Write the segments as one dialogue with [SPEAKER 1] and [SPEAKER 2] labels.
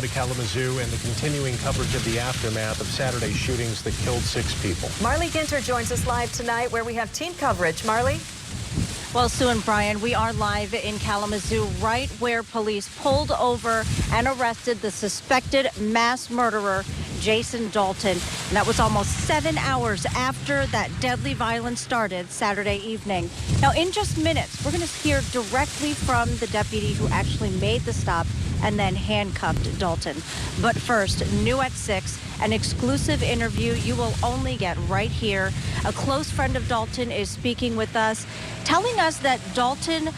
[SPEAKER 1] to Kalamazoo and the continuing coverage of the aftermath of Saturday's shootings that killed 6 people.
[SPEAKER 2] Marley Ginter joins us live tonight where we have team coverage. Marley?
[SPEAKER 3] Well, Sue and Brian, we are live in Kalamazoo, right where police pulled over and arrested the suspected mass murderer, Jason Dalton. And that was almost 7 hours after that deadly violence started Saturday evening. Now, in just minutes, we're going to hear directly from the deputy who actually made the stop and then handcuffed Dalton. But first, new at 6, an exclusive interview you will only get right here. A close friend of Dalton is speaking with us, telling us that Dalton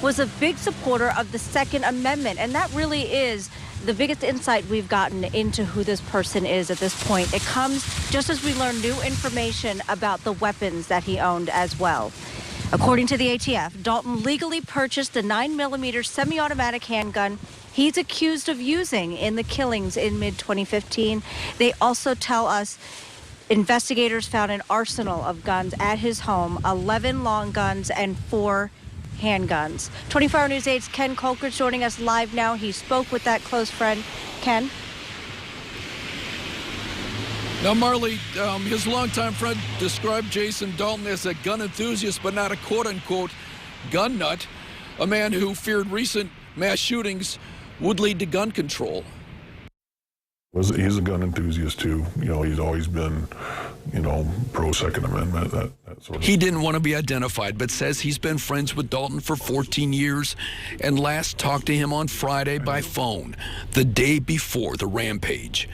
[SPEAKER 3] was a big supporter of the Second Amendment, and that really is the biggest insight we've gotten into who this person is at this point. It comes just as we learn new information about the weapons that he owned as well. According to the ATF, Dalton legally purchased a 9mm semi-automatic handgun he's accused of using in the killings in mid-2015. They also tell us investigators found an arsenal of guns at his home, 11 long guns and 4 handguns. 24-Hour News 8's Ken Colker's joining us live now. He spoke with that close friend. Ken?
[SPEAKER 4] Now, Marley, his longtime friend described Jason Dalton as a gun enthusiast, but not a quote-unquote gun nut, a man who feared recent mass shootings would lead to gun control.
[SPEAKER 5] He's a gun enthusiast, too. You know, he's always been, pro-Second Amendment, that sort of.
[SPEAKER 4] He didn't want to be identified, but says he's been friends with Dalton for 14 years and last talked to him on Friday by phone, the day before the rampage.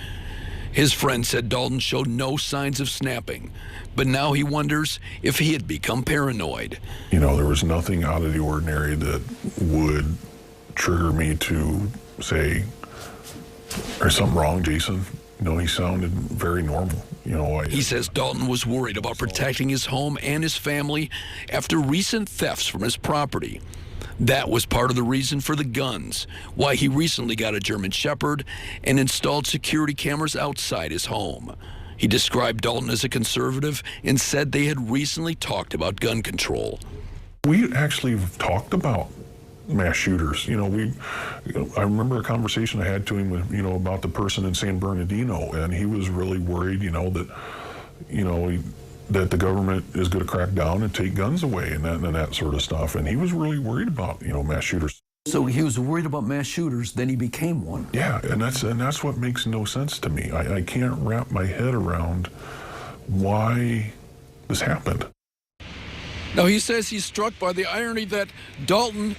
[SPEAKER 4] His friend said Dalton showed no signs of snapping, but now he wonders if he had become paranoid.
[SPEAKER 5] You know, there was nothing out of the ordinary that would trigger me to say, "There's something wrong, Jason." He sounded very normal.
[SPEAKER 4] He says Dalton was worried about protecting his home and his family after recent thefts from his property. That was part of the reason for the guns, why he recently got a German Shepherd and installed security cameras outside his home. He described Dalton as a conservative and said they had recently talked about gun control.
[SPEAKER 5] We actually talked about mass shooters. I remember a conversation I had to him with, about the person in San Bernardino, and he was really worried, that the government is going to crack down and take guns away and that sort of stuff. And he was really worried about, mass shooters.
[SPEAKER 6] So he was worried about mass shooters, then he became one.
[SPEAKER 5] Yeah, and that's what makes no sense to me. I can't wrap my head around why this happened.
[SPEAKER 4] Now, he says he's struck by the irony that Dalton,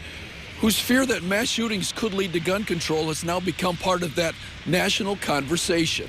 [SPEAKER 4] whose fear that mass shootings could lead to gun control, has now become part of that national conversation.